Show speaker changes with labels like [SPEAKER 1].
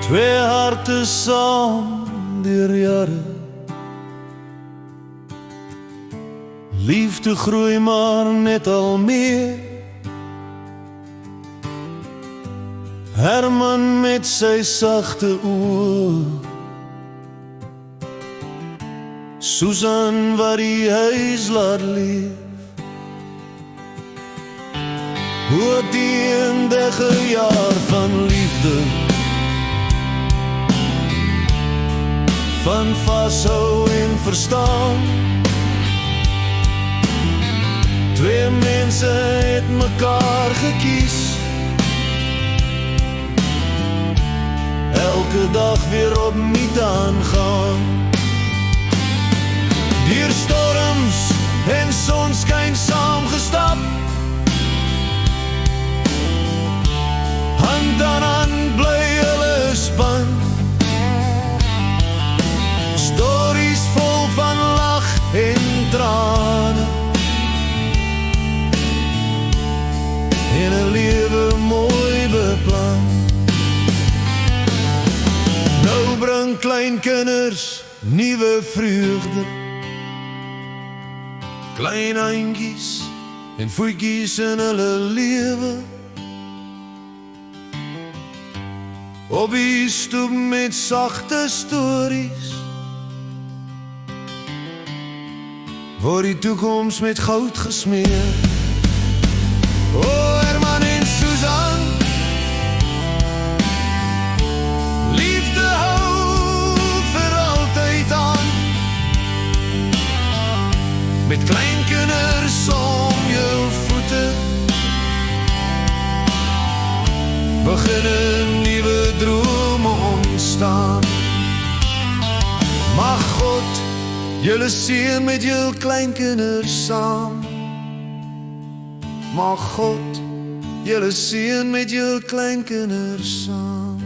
[SPEAKER 1] Twee harte saam deur jare. Liefde groei maar net al meer. Herman met sy sagte oë, Susan wat die huis laat leef. Hoe die eindige jaar van liefde, van vashou en verstaan. Twee mense het mekaar gekies, elke dag weer opnuut aangaan. Deur storms en sonskyn saamgestap, hand aan hand bly hulle span. Stories vol van lag en trane, en 'n lewe mooi beplan. Nou bring kleinkinders nuwe vreugde, klein eindjies en voetjies in hulle lewe. Op die stoep met sagte stories, word die toekoms met goud gesmeer. O, Herman en Susan, liefde hou vir altyd aan. Met kleinkinders om jou voete, begin 'n nuwe droom ontstaan. Mag God julle seën met jul kleinkinders saam. Mag God julle seën met jul kleinkinders saam.